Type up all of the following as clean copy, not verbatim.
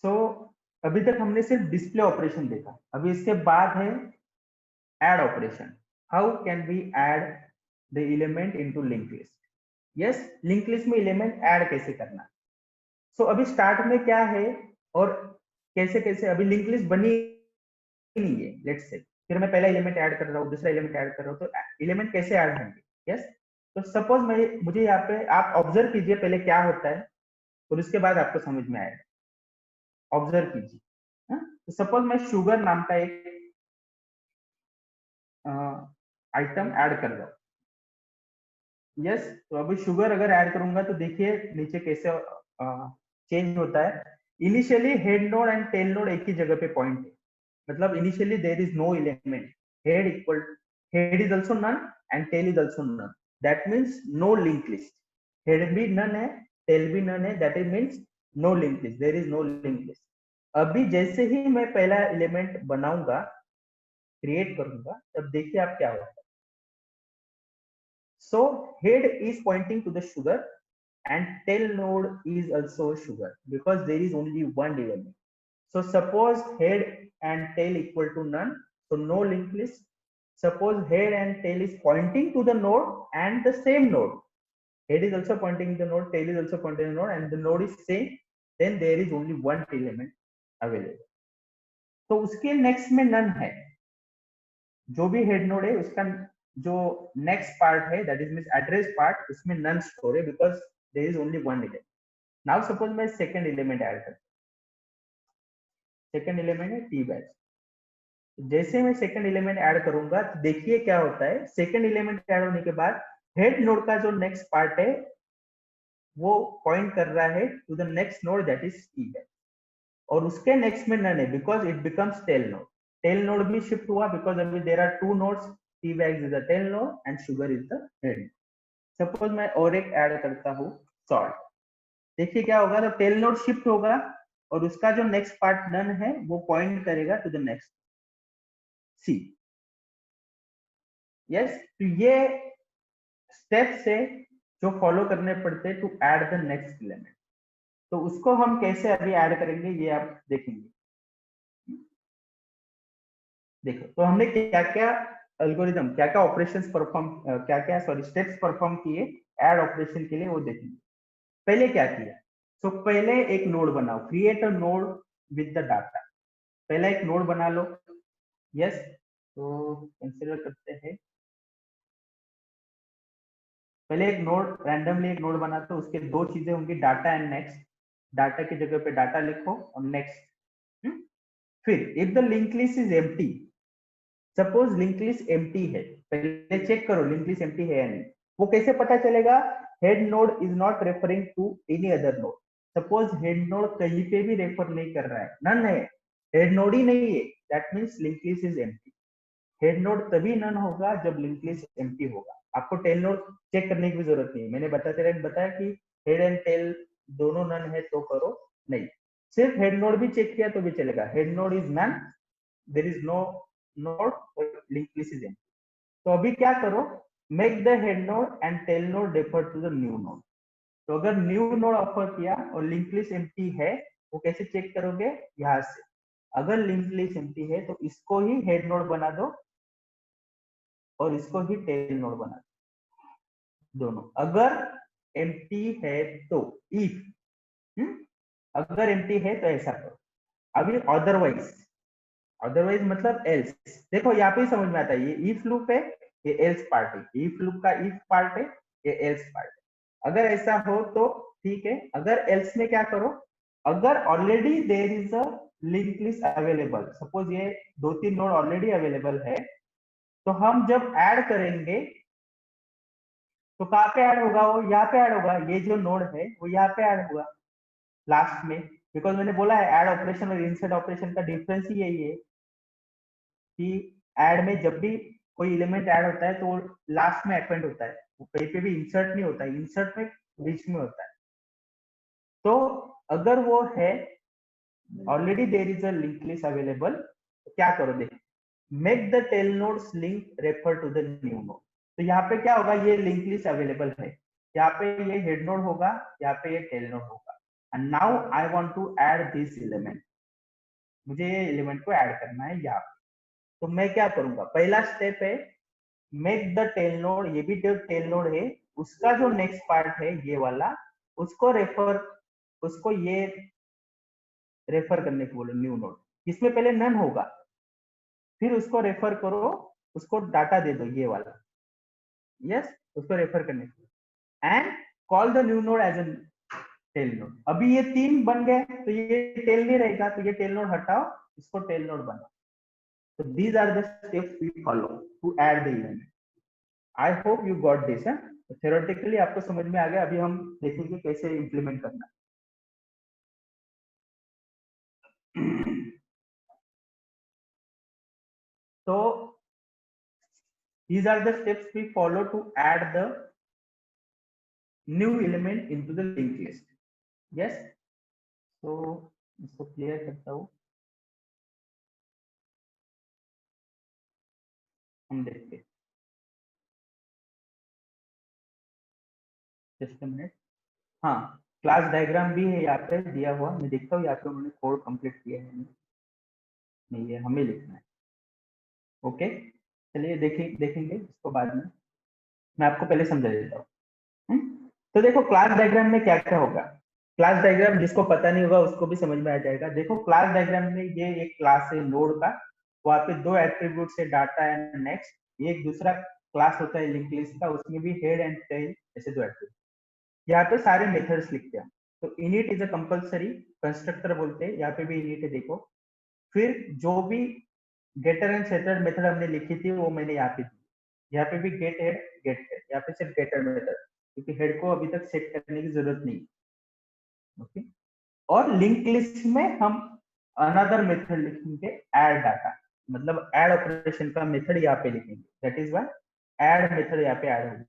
सो अभी तक हमने सिर्फ डिस्प्ले ऑपरेशन देखा, अभी इसके बाद है add operation. How can we add the element into link list? Yes, link list में एलिमेंट ऐड कैसे करना। सो अभी स्टार्ट में क्या है और कैसे कैसे, अभी लिंक लिस्ट बनी नहीं है लेट्स से, फिर मैं पहला एलिमेंट ऐड कर रहा हूँ, दूसरा एलिमेंट ऐड कर रहा हूँ, तो एलिमेंट कैसे ऐड होंगे। यस, तो सपोज मैं, मुझे यहाँ पे आप ऑब्जर्व कीजिए पहले क्या होता है, और उसके बाद आपको समझ में आएगा। ऑब्जर्व कीजिए। हाँ? तो सपोज मैं शुगर नाम का एक आइटम ऐड कर रहा हूँ। यस, तो अभी शुगर अगर ऐड करूंगा तो देखिए नीचे कैसे चेंज होता है। Initially head node and tail node एक ही जगह पे पॉइंट है, मतलब initially there is no element, head equal, head is also none and tail is also none, that means no link list. Head भी नन है, टेल भी none है, that is means no link list, there is no link list. अभी जैसे ही मैं पहला element बनाऊंगा, create करूंगा, तब देखिए आप क्या होगा। So head is pointing to the sugar and tail node is also sugar because there is only one element. So suppose head and tail equal to none, so no linked list. Suppose head and tail is pointing to the node and the same node. Head is also pointing to the node, tail is also pointing to the node, and the node is same. Then there is only one element available. तो उसके next में none है, जो भी head nod है उसका जो next part है that is means address part, उसमें नन स्टोर है because there is only one element. Now suppose मैं सेकंड एलिमेंट ऐड करता हूं, सेकंड एलिमेंट है टी बैच। जैसे मैं सेकंड एलिमेंट ऐड करूंगा तो देखिए क्या होता है, सेकंड एलिमेंट ऐड होने के बाद हेड नोड का जो नेक्स्ट पार्ट है वो पॉइंट कर रहा है to the next node that is tea bag, और उसके नेक्स्ट में नन है because it becomes tail node. Tail node भी शिफ्ट हुआ बिकॉज अभी there are two nodes, tea bag is the tail node and sugar is the head. Suppose मैं और एक ऐड करता हूँ सॉल्ट, देखिए क्या होगा, तो टेल नोड शिफ्ट होगा और उसका जो नेक्स्ट पार्ट नन है वो पॉइंट करेगा to the next C. Yes, तो ये स्टेप्स है जो फॉलो करने पड़ते हैं to add the next element. तो उसको हम कैसे अभी ऐड करेंगे ये आप देखेंगे। देखो, तो हमने क्या क्या एल्गोरिथम, क्या क्या ऑपरेशंस परफॉर्म, क्या क्या सॉरी स्टेप्स परफॉर्म किए ऐड ऑपरेशन के लिए, वो देखेंगे। पहले क्या किया, तो पहले एक नोड बनाओ, create a node with the data. पहले एक नोड बना लो। यस, तो कंसीडर करते हैं पहले एक नोड, रैंडमली एक नोड बनाते हो, उसके दो चीजें होंगी, डाटा एंड नेक्स्ट। डाटा की जगह पे डाटा लिखो और नेक्स्ट। फिर if the link list is empty, suppose link list empty है, पहले चेक करो लिंक लिस्ट एम्प्टी है या नहीं। वो कैसे पता चलेगा, head node is not referring to any other node. Suppose head node कहीं पे भी रेफर नहीं कर रहा है, नन है, हेड नोड ही नहीं है, that means link list is empty. Head nod तभी नन होगा जब लिंक लिस्ट एम्प्टी होगा। आपको टेल नोड चेक करने की भी जरूरत नहीं है, मैंने बताया कि हेड एंड टेल दोनों नन है तो करो, नहीं, सिर्फ हेड नोड भी चेक किया तो भी चलेगा। Head node is none, there is no node, link list is empty. तो अभी क्या करो, make the head node and tail node refer to the new node. तो अगर न्यू नोड ऑफर किया और लिंक लिस्ट एम्प्टी है, वो कैसे चेक करोगे, यहाँ से। अगर लिंक लिस्ट एम्प्टी है तो इसको ही हेड नोड बना दो और इसको ही टेल नोड बना दो, दोनों। अगर एम्प्टी है तो, इफ अगर एम्प्टी है तो ऐसा करो। अभी अदरवाइज, अदरवाइज मतलब एल्स। देखो यहाँ पे ही समझ में आता है, ये इफ लूप है, ये एल्स पार्ट है, इफ लूप का इफ पार्ट है, ये एल्स पार्ट है। अगर ऐसा हो तो ठीक है, अगर एल्स में क्या करो, अगर already there is a link list available, suppose ये दो तीन नोड ऑलरेडी अवेलेबल है, तो हम जब ऐड करेंगे तो कहाँ पे ऐड होगा, वो यहाँ पे ऐड होगा, ये जो नोड है वो यहाँ पे ऐड होगा लास्ट में। बिकॉज मैंने बोला है ऐड ऑपरेशन और इंसर्ट ऑपरेशन का डिफरेंस ही यही है कि ऐड में जब भी कोई एलिमेंट ऐड होता है तो वो लास्ट में अपेंड होता है, वो कहीं पे भी इंसर्ट नहीं होता है, इंसर्ट में बीच में होता है। तो अगर वो है already there is a link list available, तो क्या करो, देख, make the tail nodes link refer to the new node. तो यहाँ पे क्या होगा, ये लिंक लिस्ट अवेलेबल है, यहाँ पे ये हेड नोड होगा, यहाँ पे ये टेल नोड होगा। And now I want to add this element, मुझे ये एलिमेंट को ऐड करना है यहाँ पे। तो मैं क्या करूंगा, पहला स्टेप है मेक द टेल नोड, ये भी जो टेल नोड है उसका जो नेक्स्ट पार्ट है ये वाला, उसको रेफर, उसको ये रेफर करने को बोलो न्यू नोड, इसमें पहले नन होगा, फिर उसको रेफर करो, उसको डाटा दे दो ये वाला, यस उसको रेफर करने को, and call the new node as an tail node. अभी ये तीन बन गए तो ये टेल नहीं रहेगा, तो ये टेल नोड हटाओ, इसको टेल नोड बनाओ। तो these are the steps we follow to add the element. I hope you got this है, तो theoretically आपको समझ में आ गया, अभी हम देखेंगे कैसे इम्प्लीमेंट करना है। तो these are the steps we follow to add the new element into the linked list. Yes, तो इसको क्लियर करता हूँ, हम देखते हैं, जस्ट अ मिनट। हाँ, क्लास डायग्राम भी है यहाँ पे दिया हुआ, मैं देखता हूँ यहाँ पे उन्होंने कोड कंप्लीट किया है नहीं, ये हमें लिखना है। ओके, चलिए देखेंगे इसको बाद में, मैं आपको पहले समझा देता हूँ। तो देखो क्लास डायग्राम में क्या क्या होगा, क्लास डायग्राम जिसको पता नहीं होगा उसको भी समझ में आ जाएगा। देखो क्लास डायग्राम में ये एक क्लास है नोड का, वहाँ पे दो एट्रीब्यूट्स है डाटा एंड नेक्स्ट, एक दूसरा क्लास होता है लिंक लिस्ट का, उसमें भी हेड एंड टेल ऐसे दो एट्रीब्यूट, यहाँ पे सारे मेथड्स लिखते हैं। तो init is a compulsory constructor बोलते हैं, यहाँ पे भी इनिट है देखो। फिर जो भी गेटर एंड सेटर मेथड हमने लिखी थी वो मैंने यहाँ पे दी, यहाँ पे भी गेट हेड गेट हेड, यहाँ पे सिर्फ गेटर मेथड, क्योंकि हेड को अभी तक सेट करने की जरूरत नहीं। ओके, और लिंक लिस्ट में हम अनदर मेथड लिखेंगे ऐड डाटा, मतलब ऐड ऑपरेशन का मेथड यहाँ पे लिखेंगे, that is why add method यहाँ पे ऐड होगा।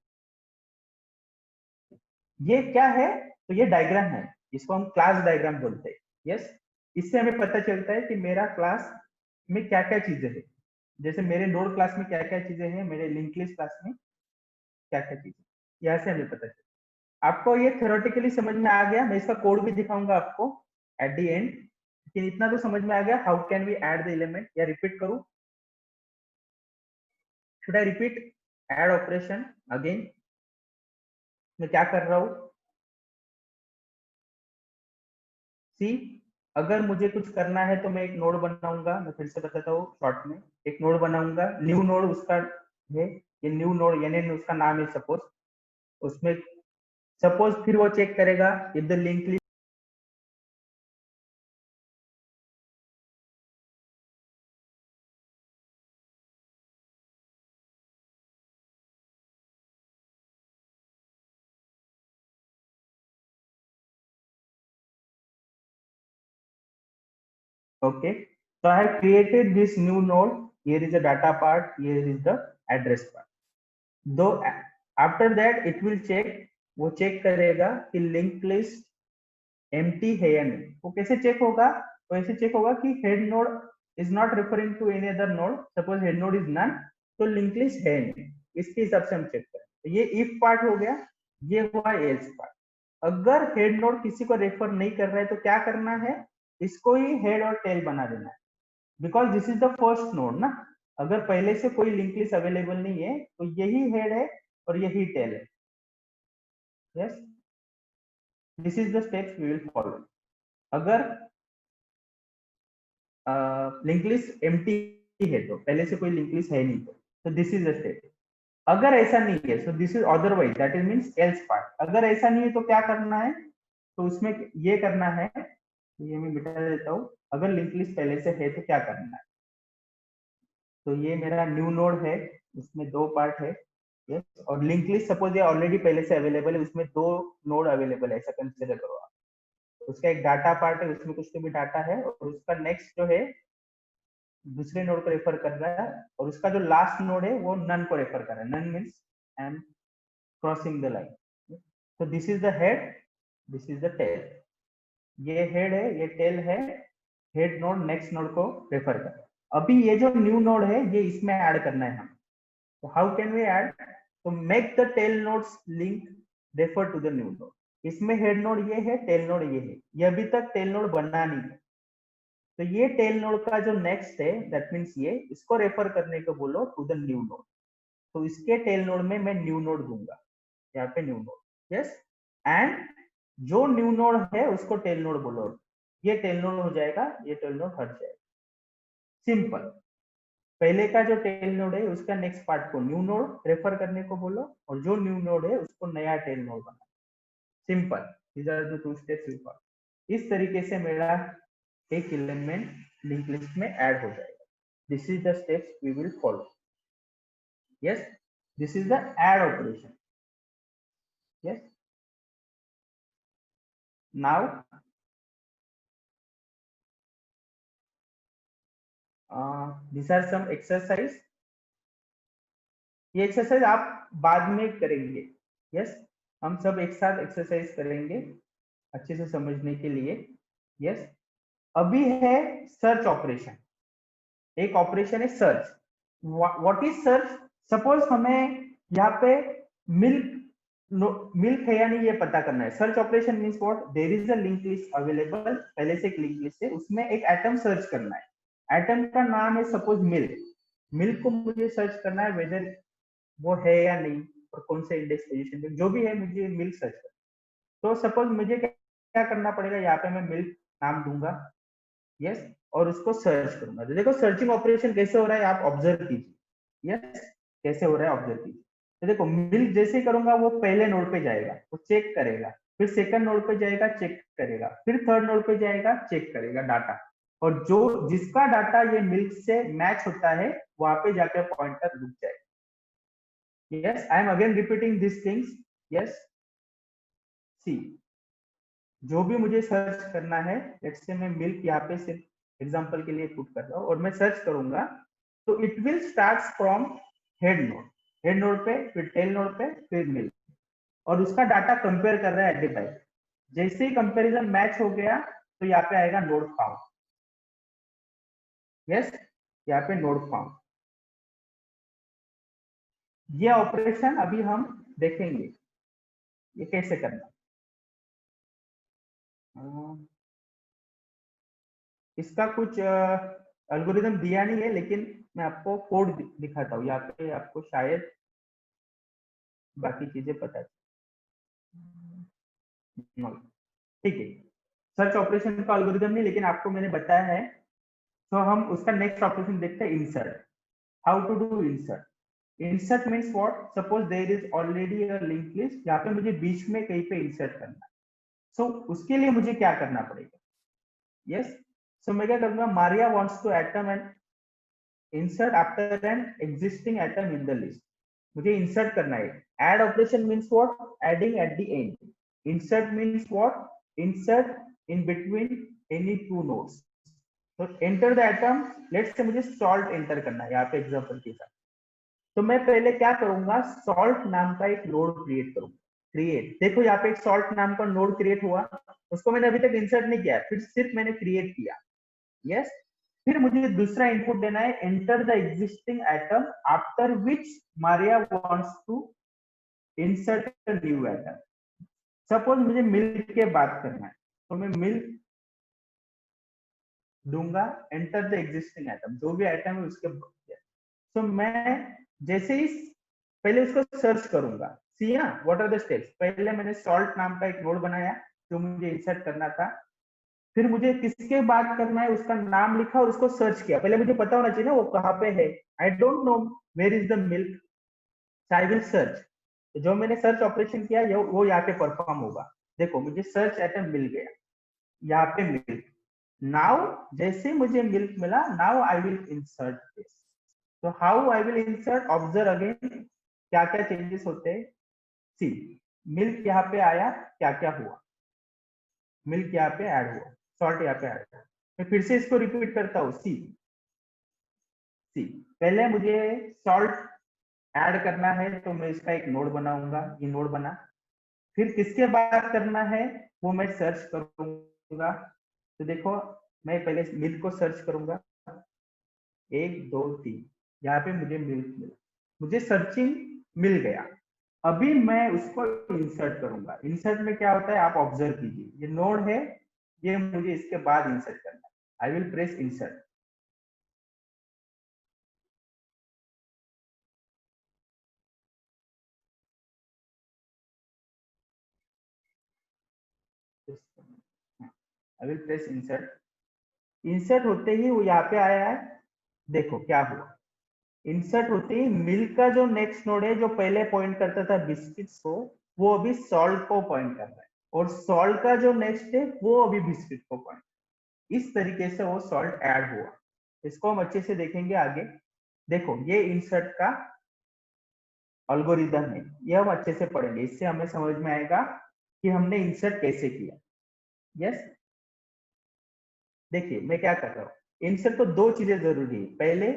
ये क्या है, तो ये डायग्राम है, इसको हम क्लास डायग्राम बोलते हैं। यस, इससे हमें पता चलता है कि मेरा क्लास में क्या क्या चीजें है, जैसे मेरे नोड क्लास में क्या क्या चीजें हैं, मेरे लिंक लिस्ट क्लास में क्या क्या चीजें, यहाँ से हमें पता चलता है। आपको ये थ्योरेटिकली समझ में आ गया, मैं इसका कोड भी दिखाऊंगा आपको एट द एंड, लेकिन इतना तो समझ में आ गया how can we add the element. या रिपीट करूं, should I repeat add operation again, मैं क्या कर रहा हूं, सी अगर मुझे कुछ करना है तो मैं एक नोड बनाऊंगा, मैं फिर से बताता हूँ शॉर्ट में, एक नोड बनाऊंगा, न्यू नोड उसका है, ये न्यू नोड यानी उसका नाम है सपोज, उसमें सपोज फिर वो चेक करेगा if the link Okay, so I have created this new node. Here is the data part, here is the address part. Though after that it will check, वो check करेगा कि link list empty है या नहीं। वो कैसे check होगा, वो ऐसे चेक होगा कि head node is not referring to any other node, suppose head node is none, तो लिंक लिस्ट है नहीं, इसके हिसाब से हम चेक करें। तो ये इफ पार्ट हो गया, ये हुआ एल्स पार्ट। अगर हेड नोड किसी को रेफर नहीं कर रहा है तो क्या करना है, इसको ही हेड और टेल बना देना है, because this is the first node ना। अगर पहले से कोई लिंक लिस्ट अवेलेबल नहीं है तो यही हेड है और यही टेल है। Yes, this is the steps we will follow. अगर लिंक लिस्ट एम्प्टी है तो पहले से कोई लिंक लिस्ट है नहीं तो दिस इज द स्टेप। अगर ऐसा नहीं है so this is otherwise, that is means else part. अगर ऐसा नहीं है तो क्या करना है, तो उसमें ये करना है, ये मैं मिटा देता हूँ। अगर लिंक लिस्ट पहले से है तो क्या करना है, तो ये मेरा न्यू नोड है, उसमें दो पार्ट है। यस, और लिंक लिस्ट सपोज ये ऑलरेडी पहले से अवेलेबल है, उसमें दो नोड अवेलेबल है, ऐसा कंसिडर करो आप। उसका एक डाटा पार्ट है, उसमें कुछ तो भी डाटा है, और उसका नेक्स्ट जो है दूसरे नोड को रेफर कर रहा है, और उसका जो लास्ट नोड है वो नन को रेफर कर रहा है। Null means I am crossing the line. तो this is the head, this is the tail, ये हेड है ये टेल है, हेड नोड नेक्स्ट नोड को रेफर कर रहा है। अभी ये जो न्यू नोड है ये इसमें ऐड करना है हम, तो हाउ कैन वी ऐड, तो make the tail nodes link refer to the new node. इसमें हेड नोड ये है, टेल नोड ये है, ये अभी तक टेल नोड बना नहीं है। तो ये टेल नोड का जो नेक्स्ट है, दैट मीन्स ये, इसको रेफर करने को बोलो टू द न्यू नोड। तो इसके टेल नोड में मैं न्यू नोड दूंगा, यहाँ पे न्यू नोड, यस। एंड जो न्यू नोड है उसको टेल नोड बोलो, ये टेल नोड हो जाएगा, ये टेल नोड हट जाएगा। सिंपल। पहले का जो टेल नोड है उसका नेक्स्ट पार्ट को न्यू नोड रेफर करने को बोलो, और जो न्यू नोड है उसको नया टेल नोड बना। Simple. These are the 2 steps required. इस तरीके से मेरा एक एलिमेंट लिंक लिस्ट में ऐड हो जाएगा। This is the steps we will follow. Yes, this is the add operation. Yes, now these are some exercise। ये एक्सरसाइज आप बाद में करेंगे। यस, हम सब एक साथ एक्सरसाइज करेंगे अच्छे से समझने के लिए। यस, अभी है सर्च ऑपरेशन। एक ऑपरेशन है search. What is search? Suppose हमें यहाँ पे मिल्क मिल्क है या नहीं ये पता करना है। Search operation means what? There is a link list available, पहले से एक लिंक लिस्ट है, उसमें एक एटम सर्च करना है। एटम का नाम है सपोज मिल्क। मिल्क को मुझे सर्च करना है वेदर वो है या नहीं, और कौन से इंडेक्स पोजीशन पे, जो भी है मुझे मिल्क सर्च करना। तो सपोज मुझे क्या करना पड़ेगा, यहाँ पे मैं मिल्क नाम दूंगा। यस, और उसको सर्च करूंगा। तो देखो सर्चिंग ऑपरेशन कैसे हो रहा है आप ऑब्जर्व कीजिए। यस, कैसे हो रहा है ऑब्जर्व कीजिए। तो देखो मिल्क जैसे ही करूंगा वो पहले नोड पे जाएगा, वो चेक करेगा, फिर सेकंड नोड पे जाएगा, चेक करेगा, फिर थर्ड नोड पे जाएगा, चेक करेगा डाटा। और जो जिसका डाटा ये मिल्क से मैच होता है वहां पे जाकर पॉइंटर रुक जाएगा। yes, I am again repeating these things। yes, see, जो भी मुझे सर्च करना है, लेट्स से मैं मिल्क यहाँ पे सिर्फ एग्जांपल के लिए पुट कर रहा हूँ, और मैं सर्च करूंगा तो it will start from head nod. Head nod पे, फिर टेल नोड पे, फिर मिल्क, और उसका डाटा कंपेयर कर रहा है एट द टाइम। जैसे ही कंपैरिजन मैच हो गया तो यहाँ पे आएगा नोड फाउंड। यस, यहाँ पे नोड फाउंड। ये ऑपरेशन अभी हम देखेंगे ये कैसे करना। इसका कुछ एल्गोरिदम दिया नहीं है, लेकिन मैं आपको कोड दिखाता हूँ, यहाँ पे आपको शायद बाकी चीजें पता चले। ठीक है, सर्च ऑपरेशन का एल्गोरिदम नहीं, लेकिन आपको मैंने बताया है। तो हम उसका नेक्स्ट ऑपरेशन देखते हैं, insert. How to do insert? Insert means what? Suppose there is already a link list, यहाँ पे मुझे बीच में कहीं पे इंसर्ट करना है। सो उसके लिए मुझे क्या करना पड़ेगा? यस, सो मैं क्या करूंगा, Maria wants to item and insert after an existing atom in the list। मुझे insert करना है। add operation means what? adding at the end। insert means what? insert in between any two nodes। तो enter the atom, let's से मुझे salt enter करना है यहाँ पे एग्जांपल के साथ। तो मैं पहले क्या करूंगा, salt नाम का एक नोड क्रिएट करूंगा। क्रिएट, देखो यहाँ पे एक salt नाम का नोड क्रिएट हुआ, उसको मैंने अभी तक इंसर्ट नहीं किया, फिर सिर्फ मैंने क्रिएट किया। यस, फिर मुझे दूसरा इनपुट देना है, enter the existing item after which Maria wants to insert a new item. Suppose मुझे मिल्क के बात करना है, तो मैं मिल्क दूंगा, एंटर द एग्जिस्टिंग एटम, जो भी एटम है उसके। तो मैं जैसे ही पहले उसको सर्च करूंगा, सी ना व्हाट आर द स्टेप्स। पहले मैंने सॉल्ट नाम का एक नोड बनाया जो मुझे इंसर्ट करना था, फिर मुझे किसके बात करना है उसका नाम लिखा और उसको सर्च किया। पहले मुझे पता होना चाहिए ना वो कहाँ पे है। I don't know where is the milk, I will search. जो मैंने सर्च ऑपरेशन किया वो यहाँ पे परफॉर्म होगा। देखो मुझे सर्च आइटम मिल गया, यहाँ पे मिल्क। नाउ जैसे मुझे मिल्क मिला, now I will insert this. तो how I will insert? Observe again क्या क्या चेंजेस होते हैं। सी, मिल्क यहाँ पे आया, क्या क्या हुआ, मिल्क यहाँ पे ऐड हुआ, सॉल्ट यहाँ पे ऐड हुआ। मैं फिर से इसको रिपीट करता हूँ। सी, सी, पहले मुझे सॉल्ट ऐड करना है तो मैं इसका एक नोड बनाऊंगा, ये नोड बना। फिर किसके बात करना है वो मैं सर्च करूंगा। तो देखो मैं पहले मिल्क को सर्च करूंगा, 1 2 3, यहाँ पे मुझे मिल्क मिला, मुझे सर्चिंग मिल गया। अभी मैं उसको इंसर्ट करूंगा। इंसर्ट में क्या होता है आप ऑब्जर्व कीजिए, ये नोड है, ये मुझे इसके बाद इंसर्ट करना है। I will press insert. I will press insert. Insert होते ही वो यहाँ पे आया है, देखो क्या हुआ। इंसर्ट होते ही मिल्क का जो नेक्स्ट नोड है, जो पहले पॉइंट करता था बिस्किट्स को, वो अभी सॉल्ट को पॉइंट कर रहा है, और सॉल्ट का जो नेक्स्ट है वो अभी बिस्किट को पॉइंट। इस तरीके से वो सॉल्ट ऐड हुआ। इसको हम अच्छे से देखेंगे आगे। देखो ये इंसर्ट का अल्गोरिदम है, ये हम अच्छे से पढ़ेंगे, इससे हमें समझ में आएगा कि हमने इंसर्ट कैसे किया। यस, देखिए मैं क्या कर रहा हूँ। इंसर्ट तो दो चीजें जरूरी है। पहले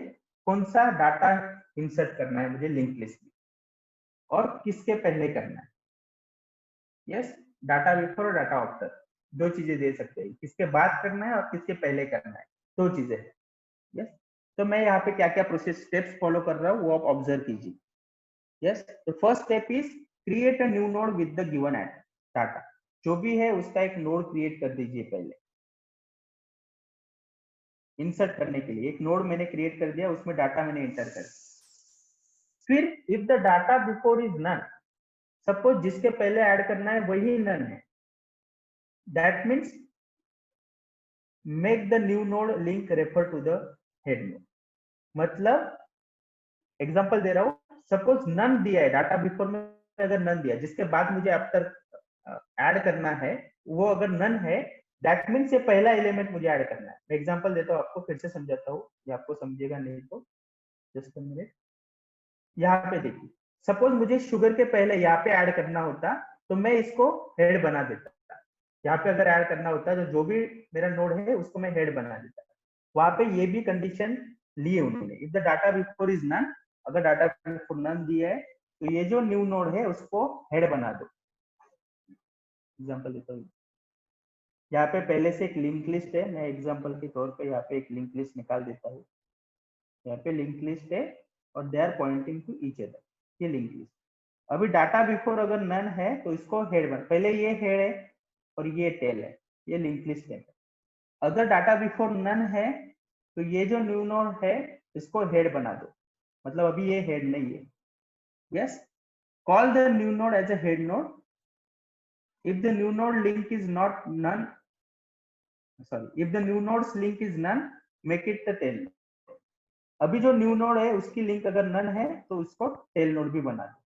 कौन सा डाटा इंसर्ट करना है मुझे लिंक लिस्ट में, और किसके पहले करना है। यस, डाटा बिफोर और डाटा आफ्टर, दो चीजें दे सकते हैं, किसके बाद करना है और किसके पहले करना है, दो चीजें हैं। यस, तो मैं यहाँ पे क्या क्या प्रोसेस स्टेप्स फॉलो कर रहा हूँ वो आप ऑब्जर्व कीजिए। Yes, the first step is create a new node with the given data. जो भी है उसका एक नोड क्रिएट कर दीजिए। पहले इंसर्ट करने के लिए एक नोड मैंने क्रिएट कर दिया, उसमें डाटा मैंने एंटर कर दिया। फिर if the data before is none, suppose जिसके पहले ऐड करना है वही नन है, that means make the new node link refer to the head node. मतलब एग्जांपल दे रहा हूं, सपोज नन दिया है डाटा बिफोर में, अगर नन दिया जिसके बाद मुझे आफ्टर ऐड करना है, वो अगर नन है, दैट मीन्स ये पहला एलिमेंट मुझे ऐड करना है। मैं एग्जांपल देता हूं आपको, फिर से समझाता हूँ, ये आपको समझेगा नहीं तो जस्ट अ मिनट। यहाँ पे देखिए, सपोज मुझे शुगर के पहले यहाँ पे ऐड करना होता, तो मैं इसको हेड बना देता। यहाँ पे अगर ऐड करना होता तो जो भी मेरा नोड है उसको मैं हेड बना देता। वहां पे ये भी कंडीशन लिए उन्होंने, if the data before is none, अगर डाटा बिफोर नन दिया है तो ये जो न्यू नोड है उसको हेड बना दो। एग्जांपल देता हूँ, यहाँ पे पहले से एक लिंक लिस्ट है, मैं एग्जांपल के तौर पे यहाँ पे एक लिंक लिस्ट निकाल देता हूँ। यहाँ पे लिंक लिस्ट है और they are pointing to each other, ये लिंक लिस्ट। अभी डाटा बिफोर अगर नन है तो इसको हेड बना, पहले ये हेड है और ये टेल है, ये लिंक लिस्ट है। अगर डाटा बिफोर नन है तो ये जो न्यू नोड है इसको हेड बना दो, मतलब अभी ये हेड नहीं है। Yes, call the new node as a head node. If the new node link is not none, sorry, if the new nodes link is none, make it the tail. अभी जो new node है उसकी link अगर none है तो उसको tell node भी बना दो।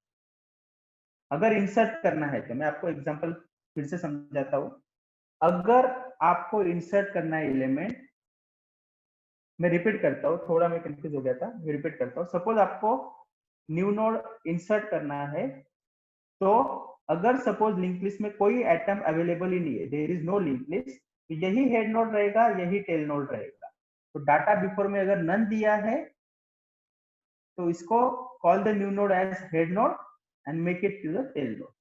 अगर इंसर्ट करना है तो मैं आपको एग्जांपल फिर से समझाता हूँ। अगर आपको इंसर्ट करना है एलिमेंट, मैं रिपीट करता हूँ, थोड़ा मैं कंफ्यूज हो गया था, मैं रिपीट करता हूँ। सपोज आपको न्यू नोड इंसर्ट करना है, तो अगर सपोज लिंक लिस्ट में कोई आइटम अवेलेबल ही नहीं है, there is no link list, तो यही हेड नोड रहेगा, यही टेल नोड रहेगा। तो डाटा बिफोर में अगर नन दिया है तो इसको call the new node as head node and make it to the tail node.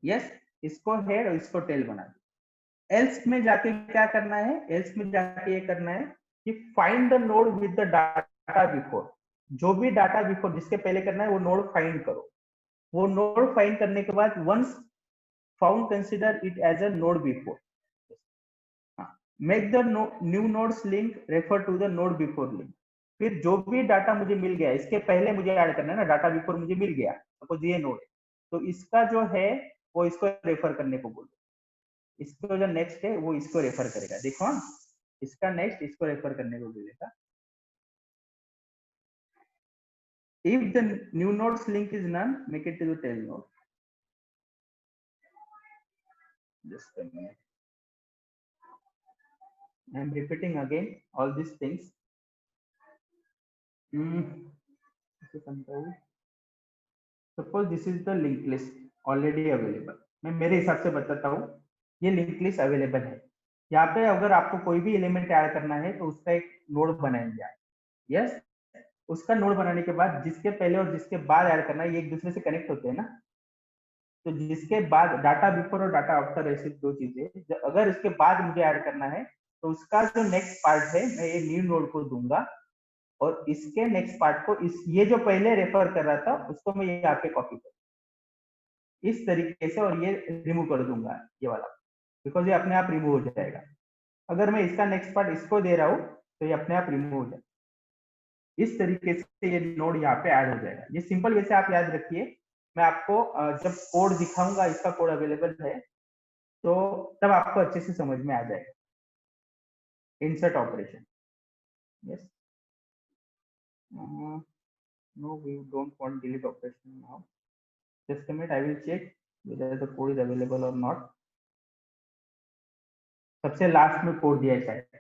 Yes, इसको हेड और इसको टेल बना दो। एल्स में जाके क्या करना है, एल्स में जाके ये करना है कि find the node with the data before. जो भी डाटा बिफोर जिसके पहले करना है वो नोड फाइंड करो। वो नोड फाइंड करने के बाद once found consider it as a node before. Make the new nodes link refer to the node before link. फिर जो भी डाटा मुझे मिल गया, इसके पहले मुझे ऐड करना है ना, डाटा बिफोर मुझे मिल गया, सपोज ये नोड है, तो इसका जो है वो इसको रेफर करने को बोलो। इसको जो नेक्स्ट है वो इसको रेफर करेगा। देखो हाँ, इसका नेक्स्ट इसको रेफर करने को बोलेगा। If the new nodes link is none, make it to the tail node. Just a minute. I am repeating again all these things. Suppose this is the linked list already available. मैं मेरे हिसाब से बताता हूँ, ये link list available है। यहाँ पे अगर आपको कोई भी एलिमेंट ऐड करना है तो उसका एक नोड बनाएंगे आप। यस, उसका नोड बनाने के बाद जिसके पहले और जिसके बाद ऐड करना है, ये एक दूसरे से कनेक्ट होते हैं ना, तो जिसके बाद डाटा बिफोर और डाटा आफ्टर, ऐसी दो चीजें, अगर इसके बाद मुझे ऐड करना है तो उसका जो नेक्स्ट पार्ट है मैं ये न्यू नोड को दूंगा, और इसके नेक्स्ट पार्ट को ये जो पहले रेफर कर रहा था उसको मैं यहाँ पे कॉपी कर इस तरीके से, और ये रिमूव कर दूंगा ये वाला, बिकॉज ये अपने आप रिमूव हो जाएगा। अगर मैं इसका नेक्स्ट पार्ट इसको दे रहा हूँ तो ये अपने आप रिमूव हो जाएगा। इस तरीके से ये नोड यहाँ पे ऐड हो जाएगा। ये सिंपल वैसे आप याद रखिए। मैं आपको जब कोड दिखाऊंगा, इसका कोड अवेलेबल है, तो तब आपको अच्छे से समझ में आ जाएगा। Insert operation, yes, no, we don't want delete operation now. Just a minute, I will check whether the code is available or not. सबसे लास्ट में कोड दिया है शायद।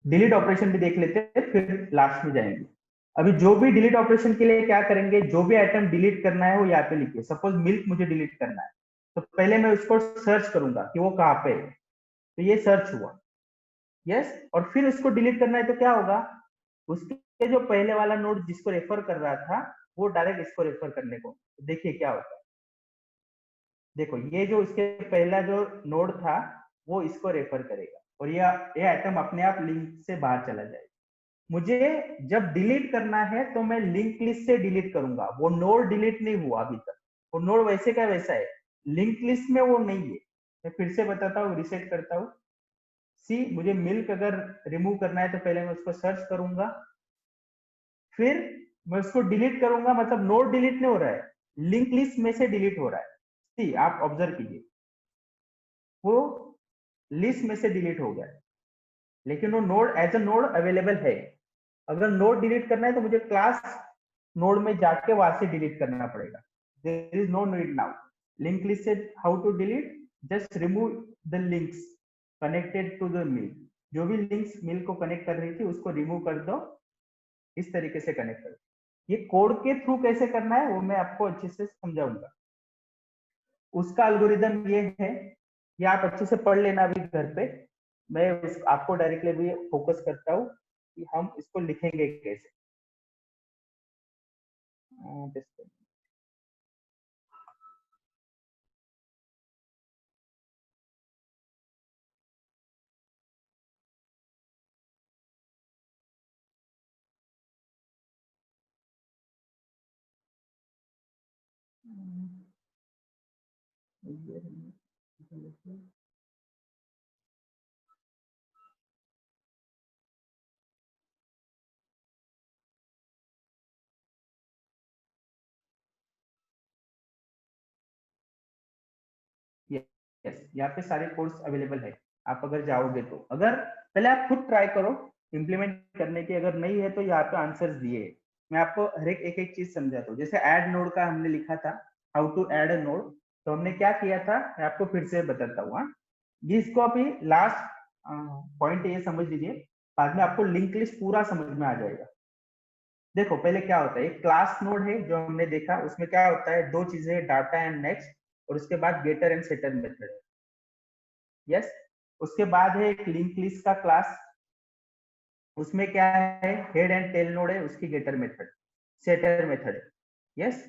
डिलीट ऑपरेशन भी देख लेते हैं, फिर लास्ट में जाएंगे। अभी जो भी डिलीट ऑपरेशन के लिए क्या करेंगे, जो भी आइटम डिलीट करना है वो यहाँ पे लिखिए। सपोज मिल्क मुझे डिलीट करना है, तो पहले मैं उसको सर्च करूंगा कि वो कहाँ पे है, तो ये सर्च हुआ, यस। और फिर उसको डिलीट करना है तो क्या होगा, उसके जो पहले वाला नोड जिसको रेफर कर रहा था वो डायरेक्ट इसको रेफर करने को, तो देखिए क्या होता है। देखो ये जो इसके पहला जो नोड था वो इसको रेफर करेगा, और ये आइटम अपने आप लिंक से बाहर चला जाएगा। मुझे जब डिलीट करना है तो मैं लिंक लिस्ट से डिलीट करूंगा, वो नोड डिलीट नहीं हुआ अभी तक, वो नोड वैसे का वैसा है, लिंक लिस्ट में वो नहीं है। मैं फिर से बताता हूँ, रिसेट करता हूँ। सी, मुझे मिल्क अगर रिमूव करना है तो पहले मैं उसको सर्च करूंगा, फिर मैं उसको डिलीट करूंगा, मतलब नोड डिलीट नहीं हो रहा है, लिंक लिस्ट में से डिलीट हो रहा है। सी, आप ऑब्जर्व कीजिए, वो लिस्ट में से डिलीट हो गया, लेकिन वो node as a node available है। अगर नोड डिलीट करना है तो मुझे क्लास नोड में जाके वहां से डिलीट करना पड़ेगा। There is no need now. Link list से how to delete, just remove the links connected to the mill. जो भी लिंक्स मिल को कनेक्ट कर रही थी उसको रिमूव कर दो, इस तरीके से कनेक्ट कर। ये कोड के थ्रू कैसे करना है वो मैं आपको अच्छे से समझाऊंगा। उसका एल्गोरिदम ये है, ये आप अच्छे से पढ़ लेना अभी घर पे। मैं आपको डायरेक्टली भी फोकस करता हूँ कि हम इसको लिखेंगे कैसे। यस, यहाँ पे सारे कोर्स अवेलेबल है। आप अगर जाओगे तो, अगर पहले आप खुद ट्राई करो इम्प्लीमेंट करने की, अगर नहीं है तो यहाँ पे आंसर्स दिए। मैं आपको हर एक एक चीज समझाता हूँ। जैसे ऐड नोड का हमने लिखा था, how to add a node, तो हमने क्या किया था मैं आपको फिर से बताता हूँ। इसको अभी लास्ट पॉइंट ये समझ लीजिए, बाद में आपको लिंक लिस्ट पूरा समझ में आ जाएगा। देखो पहले क्या होता है, एक क्लास नोड है जो हमने देखा, उसमें क्या होता है, दो चीजें, डाटा एंड नेक्स्ट, और उसके बाद getter and setter method. Yes, उसके बाद है एक लिंक लिस्ट का क्लास, उसमें क्या है, हेड एंड टेल नोड है, उसकी getter method, setter method. Yes,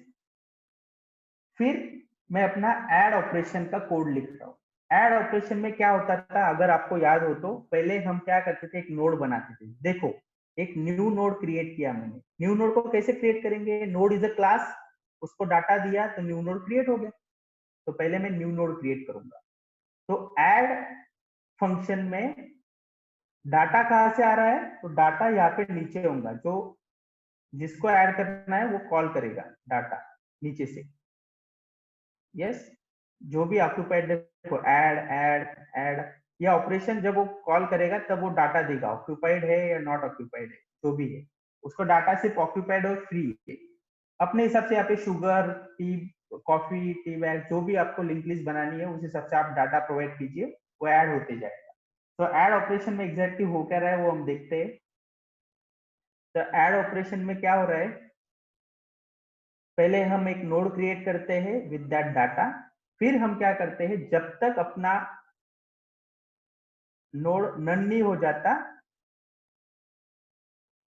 फिर मैं अपना ऐड ऑपरेशन का कोड लिखता हूँ। ऐड ऑपरेशन में क्या होता था, अगर आपको याद हो तो, पहले हम क्या करते थे, एक नोड बनाते थे। देखो एक न्यू नोड क्रिएट किया मैंने। न्यू नोड को कैसे क्रिएट करेंगे, नोड इज अ क्लास, उसको डाटा दिया तो न्यू नोड क्रिएट हो गया। तो पहले मैं न्यू नोड क्रिएट करूंगा। तो ऐड फंक्शन में डाटा कहाँ से आ रहा है, तो डाटा यहाँ पे नीचे होगा, जो जिसको ऐड करना है वो कॉल करेगा डाटा नीचे से। यस, जो भी ऑक्यूपाइड, देखो ऐड ऐड ऐड, ये ऑपरेशन जब वो कॉल करेगा तब वो डाटा देगा, ऑक्यूपाइड है या नॉट ऑक्यूपाइड है, जो भी है उसको डाटा सिर्फ ऑक्यूपाइड और फ्री है। अपने हिसाब से यहाँ पे sugar, T, coffee, tea bag, जो भी आपको लिंक लिस्ट बनानी है उस हिसाब से आप डाटा प्रोवाइड कीजिए, वो ऐड होते जाएगा। तो ऐड ऑपरेशन में एग्जैक्टली हो क्या रहा है वो हम देखते हैं। तो ऐड ऑपरेशन में क्या हो रहा है, पहले हम एक नोड क्रिएट करते हैं विद दैट डाटा, फिर हम क्या करते हैं, जब तक अपना नोड नन नहीं हो जाता,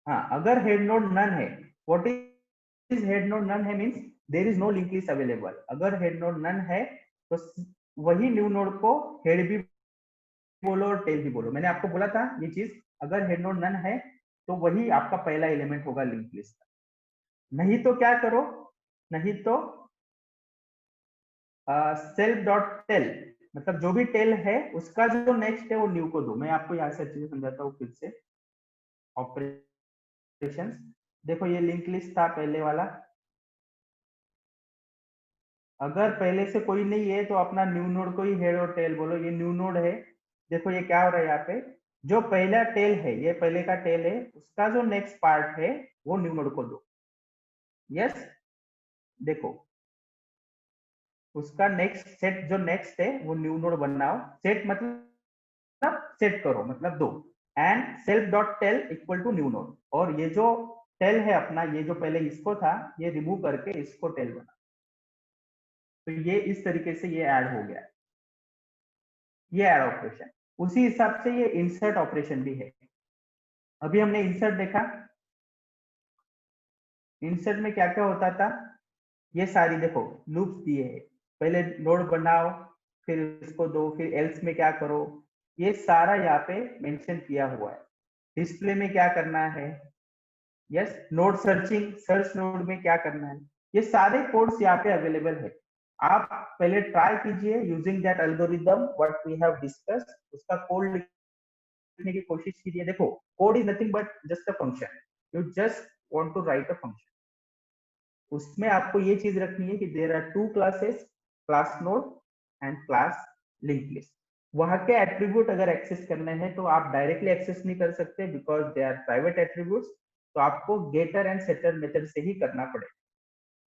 हाँ अगर हेड नोड नन है, what is head node null है, means there is no link list available. अगर हेड नोड नन है तो वही न्यू नोड को हेड भी बोलो और टेल भी बोलो। मैंने आपको बोला था ये चीज, अगर हेड नोड नन है तो वही आपका पहला एलिमेंट होगा लिंक लिस्ट का। नहीं तो क्या करो, नहीं तो सेल्फ डॉट टेल, मतलब जो भी टेल है उसका जो नेक्स्ट है वो न्यू को दो। मैं आपको यहाँ से अच्छे से समझाता हूँ फिर से। ऑपरेशंस, देखो ये लिंक लिस्ट था पहले वाला, अगर पहले से कोई नहीं है तो अपना न्यू नोड को ही हेड और टेल बोलो। ये न्यू नोड है, देखो ये क्या हो रहा है यहाँ पे, जो पहला टेल है, ये पहले का टेल है, उसका जो नेक्स्ट पार्ट है वो न्यू नोड को दो। यस, देखो उसका नेक्स्ट सेट जो नेक्स्ट है वो न्यू नोड बनाओ। सेट मतलब सेट करो, मतलब दो। And self dot tail equal to new node, और ये जो टेल है अपना, ये जो पहले इसको था ये रिमूव करके इसको टेल बना। तो ये इस तरीके से ये ऐड हो गया, ये ऐड ऑपरेशन। उसी हिसाब से ये इंसर्ट ऑपरेशन भी है। अभी हमने इंसर्ट देखा, इंसर्ट में क्या क्या होता था, ये सारी देखो लूप्स दिए है, पहले नोड बनाओ, फिर इसको दो, फिर एल्स में क्या करो, ये सारा यहाँ पे मेंशन किया हुआ है। डिस्प्ले में क्या करना है, yes, node searching, search node में क्या करना है, ये सारे कोड्स यहाँ पे अवेलेबल है। आप पहले ट्राई कीजिए using that algorithm what we have discussed, उसका कोड लिखने की कोशिश कीजिए। देखो code is nothing but just a function, you just want to write a function. उसमें आपको ये चीज रखनी है कि there are two classes, class node and class link list. वहां के एट्रीब्यूट अगर एक्सेस करने हैं तो आप डायरेक्टली एक्सेस नहीं कर सकते because they are private attributes, तो आपको गेटर एंड सेटर मेथड से ही करना पड़ेगा।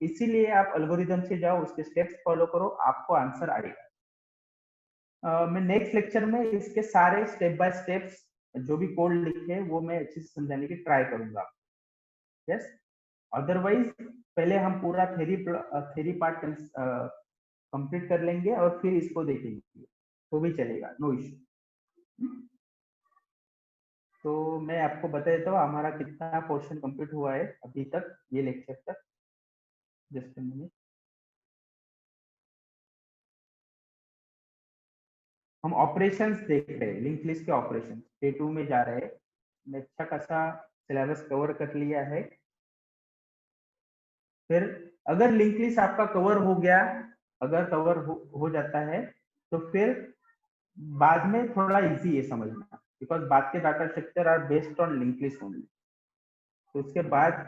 इसीलिए आप एल्गोरिदम से जाओ, उसके स्टेप्स फॉलो करो, आपको आंसर आएगा। मैं नेक्स्ट लेक्चर में इसके सारे स्टेप बाय स्टेप्स जो भी कोड लिखे हैं वो मैं अच्छे से समझाने की ट्राई करूंगा। यस, अदरवाइज पहले हम पूरा थ्योरी पार्ट कंप्लीट कर लेंगे और फिर इसको देखेंगे तो भी चलेगा, नो इश्यू। तो मैं आपको बता देता हूँ हमारा कितना पोर्शन कंप्लीट हुआ है अभी तक, ये लेक्चर तक। जस्ट मिनट, हम ऑपरेशंस देख रहे हैं, लिंक लिस्ट के ऑपरेशन डे 2 में जा रहे हैं। मैं अच्छा खासा सिलेबस कवर कर लिया है। फिर अगर लिंक लिस्ट आपका कवर हो गया, अगर कवर हो जाता है तो फिर बाद में थोड़ा इजी है समझना, बिकॉज बाद के data structure are based on link list only. तो उसके बाद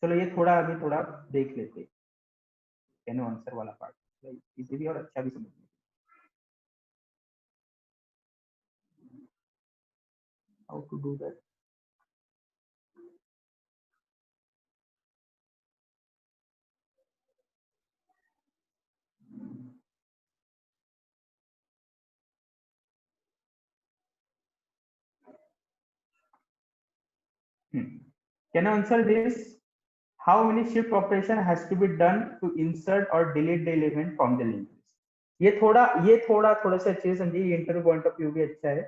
चलो ये थोड़ा अभी थोड़ा देख लेते हैं, कैन आंसर वाला पार्ट इजी भी और अच्छा भी समझने। How to do that, can I answer this? How many shift operation has to be done to insert or delete the element from the link list? ये थोड़ा सा चीज समझिए, इंटरव्यू पॉइंट ऑफ व्यू भी अच्छा है।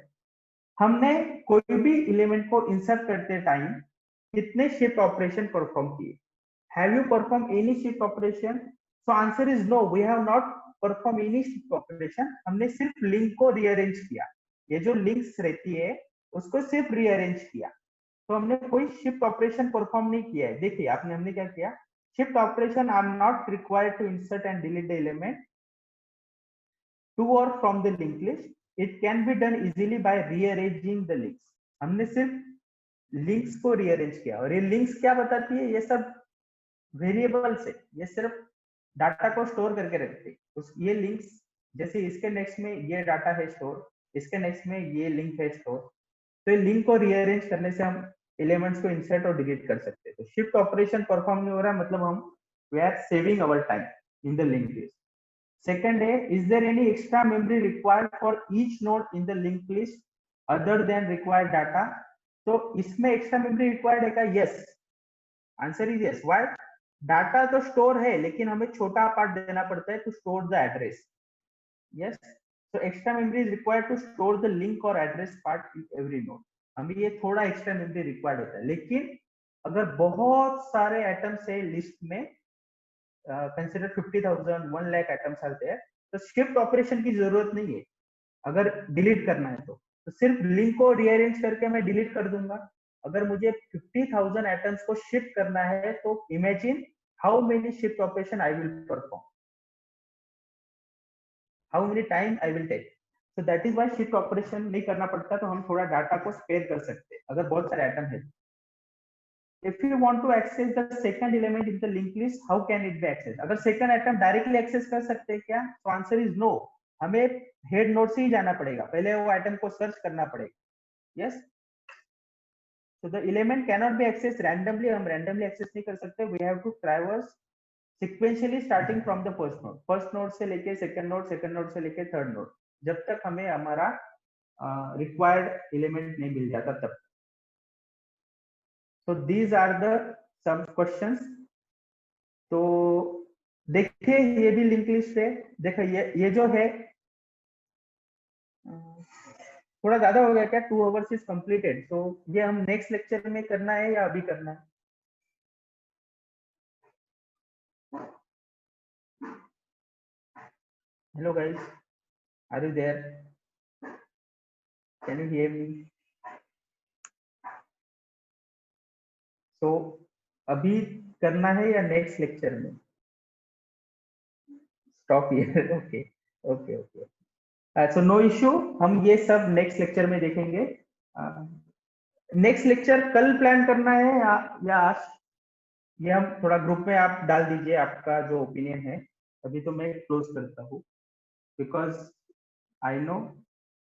हमने कोई भी एलिमेंट को इंसर्ट करते टाइम कितने शिफ्ट ऑपरेशन परफॉर्म किए? Have you perform any shift operation? So answer is no, we have not perform any shift operation. हमने सिर्फ लिंक को रीअरेंज किया, ये जो लिंक्स रहती है उसको सिर्फ रीअरेंज किया। तो हमने कोई शिफ्ट ऑपरेशन परफॉर्म नहीं किया है। देखिए आपने, हमने क्या किया, shift operation are not required to insert and delete the element to or from the link list, it can be done easily by rearranging the links. हमने सिर्फ लिंक्स को रीअरेंज किया, और ये लिंक्स क्या बताती है, ये सब वेरिएबल्स है, ये सिर्फ डाटा को स्टोर करके रखते हैं। उस ये लिंक्स, जैसे इसके नेक्स्ट में ये डाटा है स्टोर, इसके नेक्स्ट में ये लिंक है स्टोर, तो ये लिंक को रीअरेंज करने से हम एलिमेंट्स को इंसर्ट और डिलीट कर सकते हैं। तो शिफ्ट ऑपरेशन परफॉर्म नहीं हो रहा, मतलब हम we are saving our time in the link list. Second है, is there any extra memory required for each node in the link list other than required data? तो इसमें एक्स्ट्रा मेमोरी रिक्वायर्ड है क्या? Yes, answer is yes. Why? Data तो store है लेकिन हमें छोटा पार्ट देना पड़ता है to store the address. Yes, so extra memory is required to store the link or address part in every node. हमें ये थोड़ा एक्स्ट्रा मेमोरी रिक्वायर्ड होता है, लेकिन अगर बहुत सारे एटम्स है लिस्ट में, consider 50,000 1 lakh items are there, तो शिफ्ट ऑपरेशन की जरूरत नहीं है। अगर डिलीट करना है तो सिर्फ लिंक को रीअरेंज करके मैं डिलीट कर दूंगा। अगर मुझे 50,000 एटम्स को शिफ्ट करना है तो imagine how many shift operation I will perform, how many time I will take. So that is why shift operation नहीं करना पड़ता, तो हम थोड़ा डाटा को स्पेयर कर सकते हैं अगर बहुत सारे एटम है। If you want to access the second element in the linked list, how can it be accessed? अगर second atom directly access कर सकते हैं क्या? तो आंसर इज नो। हमें हेड नोड से ही जाना पड़ेगा, पहले वो एटम को सर्च करना पड़ेगा। Yes, so the element cannot be accessed randomly, हम randomly access नहीं कर सकते। we have to traverse sequentially starting from the first node से लेके second node से लेके third node, जब तक हमें हमारा required element नहीं मिल जाता तब। so these are the some questions। तो देखिए ये भी लिंक लिस्ट है। देखिए ये जो है थोड़ा ज्यादा हो गया क्या? 2 आवर्स इज कंप्लीटेड। तो ये हम नेक्स्ट लेक्चर में करना है या अभी करना है? Hello guys, are you there? Can you hear me? तो अभी करना है या नेक्स्ट लेक्चर में? Stop here. Okay okay okay, so no issue, हम ये सब नेक्स्ट लेक्चर में देखेंगे। नेक्स्ट लेक्चर कल प्लान करना है या आज? ये हम थोड़ा ग्रुप में आप डाल दीजिए आपका जो ओपिनियन है। अभी तो मैं क्लोज करता हूँ बिकॉज आई नो